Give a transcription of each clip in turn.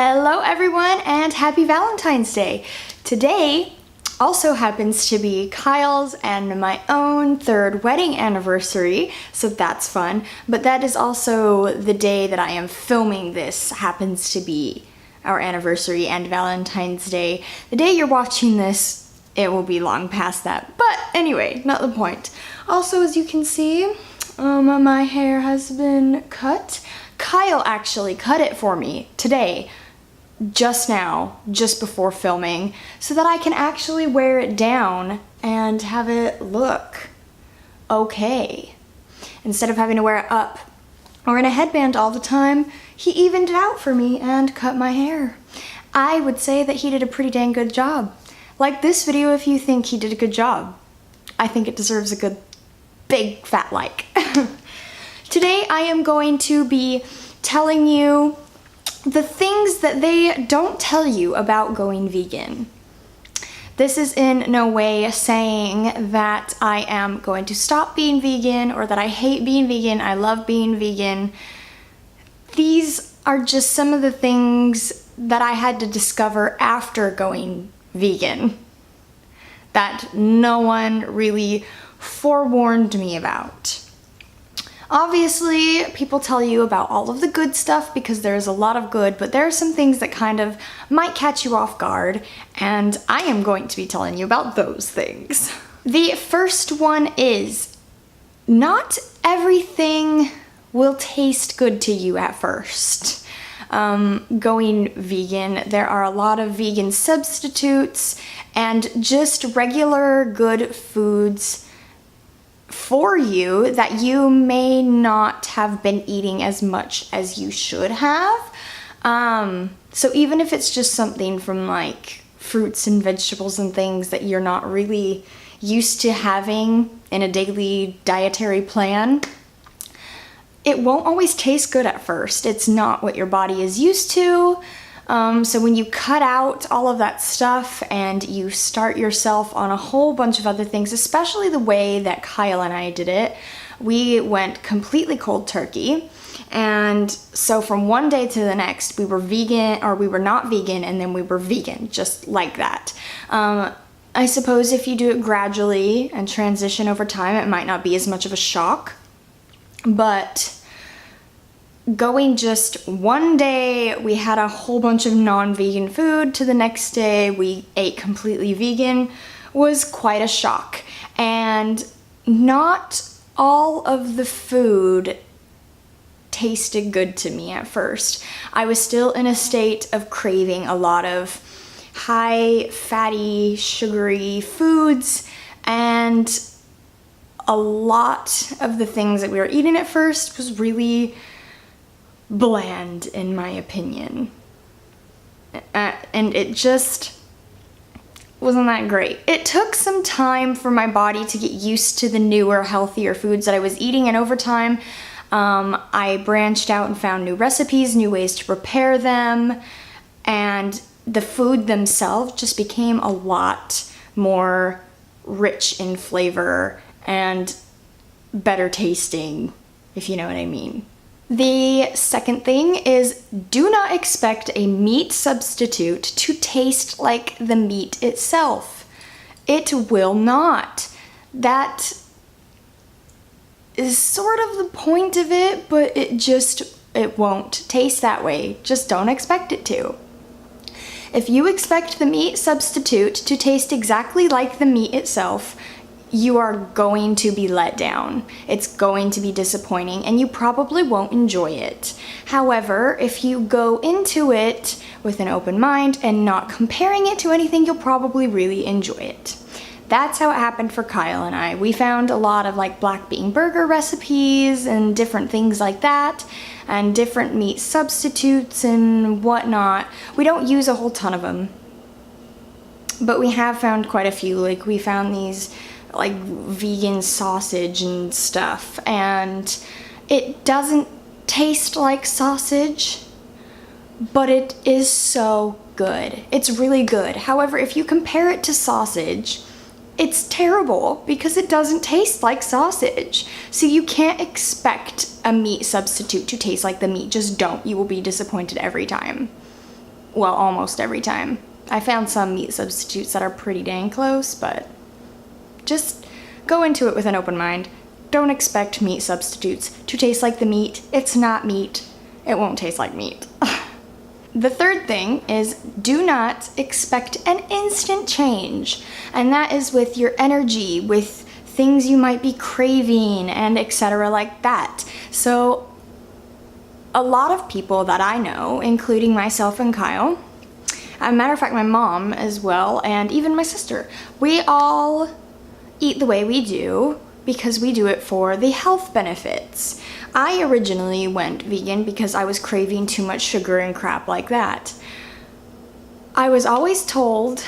Hello everyone and happy Valentine's Day. Today also happens to be Kyle's and my own third wedding anniversary, so that's fun. But that is also the day that I am filming this happens to be our anniversary and Valentine's Day. The day you're watching this, it will be long past that. But anyway, not the point. Also, as you can see, my hair has been cut. Kyle actually cut it for me today, just now, just before filming, so that I can actually wear it down and have it look okay. Instead of having to wear it up or in a headband all the time, he evened it out for me and cut my hair. I would say that he did a pretty dang good job. Like this video if you think he did a good job. I think it deserves a good big fat like. Today I am going to be telling you the things that they don't tell you about going vegan. This is in no way saying that I am going to stop being vegan or that I hate being vegan. I love being vegan. These are just some of the things that I had to discover after going vegan that no one really forewarned me about. Obviously, people tell you about all of the good stuff because there's a lot of good, but there are some things that kind of might catch you off guard, and I am going to be telling you about those things. The first one is, not everything will taste good to you at first. Going vegan, there are a lot of vegan substitutes and just regular good foods for you that you may not have been eating as much as you should have. So even if it's just something from like fruits and vegetables and things that you're not really used to having in a daily dietary plan, it won't always taste good at first. It's not what your body is used to. So when you cut out all of that stuff and you start yourself on a whole bunch of other things, especially the way that Kyle and I did it, we went completely cold turkey. And so from one day to the next, we were vegan, or we were not vegan, and then we were vegan, just like that. I suppose if you do it gradually and transition over time, it might not be as much of a shock. But going just one day, we had a whole bunch of non-vegan food, to the next day we ate completely vegan, was quite a shock. And not all of the food tasted good to me at first. I was still in a state of craving a lot of high fatty, sugary foods, and a lot of the things that we were eating at first was really bland, in my opinion. And it just wasn't that great. It took some time for my body to get used to the newer, healthier foods that I was eating, and over time, I branched out and found new recipes, new ways to prepare them, and the food themselves just became a lot more rich in flavor and better tasting, if you know what I mean. The second thing is, do not expect a meat substitute to taste like the meat itself. It will not. That is sort of the point of it, but it won't taste that way. Just don't expect it to. If you expect the meat substitute to taste exactly like the meat itself, you are going to be let down. It's going to be disappointing, and you probably won't enjoy it. However, if you go into it with an open mind and not comparing it to anything, you'll probably really enjoy it. That's how it happened for Kyle and I. We found a lot of like black bean burger recipes and different things like that, and different meat substitutes and whatnot. We don't use a whole ton of them, but we have found quite a few. Like we found these like vegan sausage and stuff, and it doesn't taste like sausage, but it is so good. It's really good. However, if you compare it to sausage, it's terrible because it doesn't taste like sausage. So you can't expect a meat substitute to taste like the meat. Just don't. You will be disappointed every time. Well, almost every time. I found some meat substitutes that are pretty dang close, but just go into it with an open mind. Don't expect meat substitutes to taste like the meat. It's not meat. It won't taste like meat. The third thing is do not expect an instant change. And that is with your energy, with things you might be craving, and etc. like that. So a lot of people that I know, including myself and Kyle, as a matter of fact, my mom as well, and even my sister, we all eat the way we do because we do it for the health benefits. I originally went vegan because I was craving too much sugar and crap like that. I was always told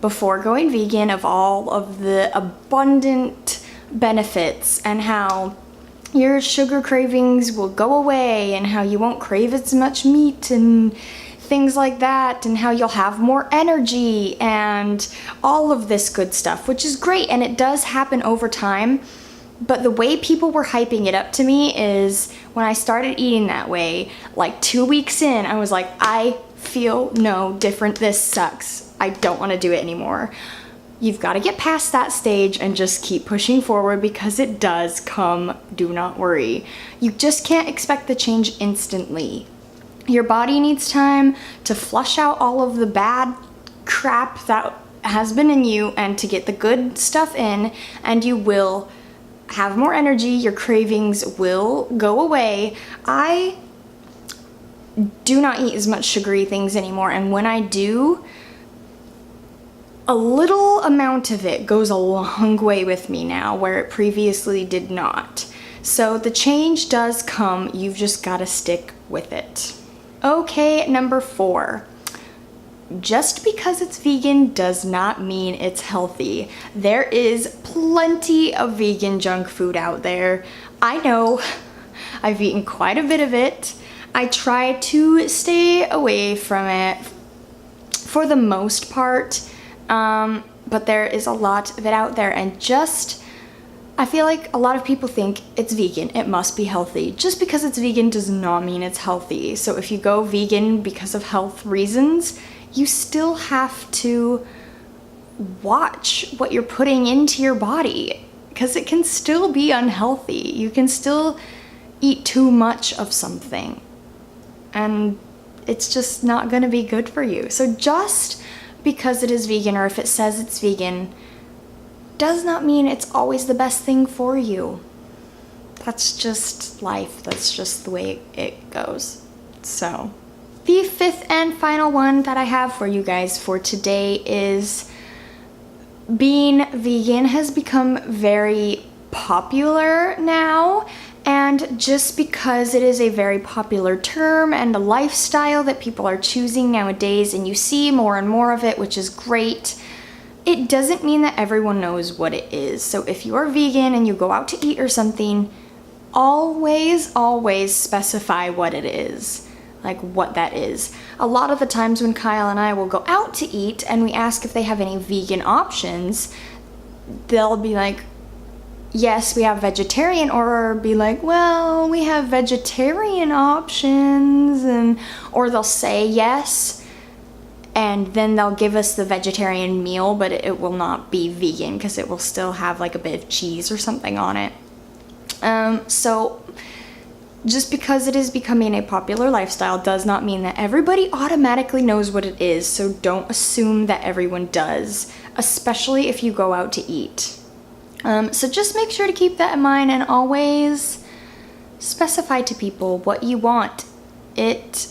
before going vegan of all of the abundant benefits and how your sugar cravings will go away and how you won't crave as much meat and things like that, and how you'll have more energy and all of this good stuff, which is great, and it does happen over time. But the way people were hyping it up to me is when I started eating that way, like 2 weeks in, I was like, I feel no different. This sucks. I don't want to do it anymore. You've got to get past that stage and just keep pushing forward because it does come. Do not worry. You just can't expect the change instantly. Your body needs time to flush out all of the bad crap that has been in you and to get the good stuff in, and you will have more energy. Your cravings will go away. I do not eat as much sugary things anymore, and when I do, a little amount of it goes a long way with me now, where it previously did not. So the change does come. You've just got to stick with it. Okay, number 4. Just because it's vegan does not mean it's healthy. There is plenty of vegan junk food out there. I know. I've eaten quite a bit of it. I try to stay away from it for the most part, but there is a lot of it out there, and I feel like a lot of people think it's vegan, it must be healthy. Just because it's vegan does not mean it's healthy. So if you go vegan because of health reasons, you still have to watch what you're putting into your body, because it can still be unhealthy. You can still eat too much of something, and it's just not going to be good for you. So just because it is vegan, or if it says it's vegan, does not mean it's always the best thing for you. That's just life. That's just the way it goes. So the 5th and final one that I have for you guys for today is being vegan has become very popular now, and just because it is a very popular term and a lifestyle that people are choosing nowadays, and you see more and more of it, which is great, it doesn't mean that everyone knows what it is. So if you are vegan and you go out to eat or something, always specify what it is, like what that is. A lot of the times when Kyle and I will go out to eat and we ask if they have any vegan options, they'll be like, yes, we have vegetarian, or be like, well, we have vegetarian options, or they'll say yes, and then they'll give us the vegetarian meal, but it will not be vegan because it will still have like a bit of cheese or something on it. So just because it is becoming a popular lifestyle does not mean that everybody automatically knows what it is. So don't assume that everyone does, especially if you go out to eat. So just make sure to keep that in mind and always specify to people what you want. It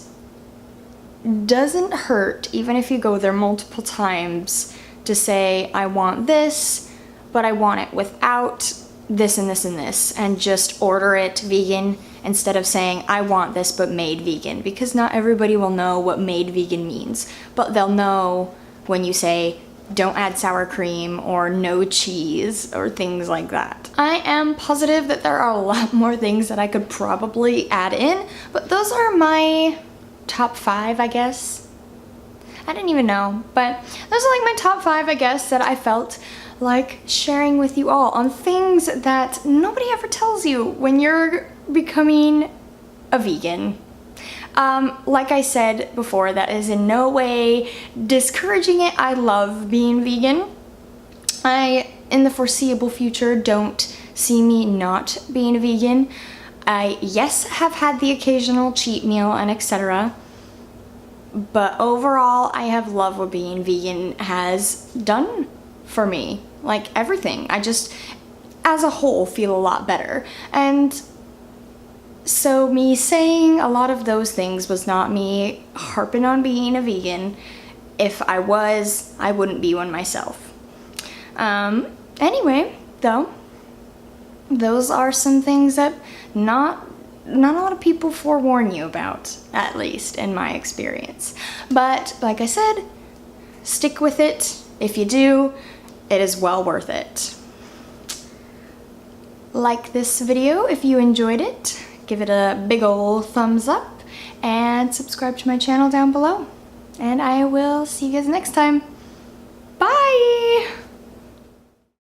doesn't hurt, even if you go there multiple times, to say, I want this, but I want it without this and this and this, and just order it vegan instead of saying, I want this but made vegan, because not everybody will know what made vegan means, but they'll know when you say, don't add sour cream or no cheese or things like that. I am positive that there are a lot more things that I could probably add in, but those are my top 5, I guess. I didn't even know, but those are like my top 5, I guess, that I felt like sharing with you all on things that nobody ever tells you when you're becoming a vegan. Like I said before, that is in no way discouraging it. I love being vegan. I, in the foreseeable future, don't see me not being a vegan. I, yes, have had the occasional cheat meal and etc. But overall, I have loved what being vegan has done for me. Like everything. I just, as a whole, feel a lot better. And so me saying a lot of those things was not me harping on being a vegan. If I was, I wouldn't be one myself. Anyway, though, those are some things that not a lot of people forewarn you about, at least in my experience. But like I said, stick with it. If you do, it is well worth it. Like this video if you enjoyed it. Give it a big ol' thumbs up and subscribe to my channel down below. And I will see you guys next time. Bye!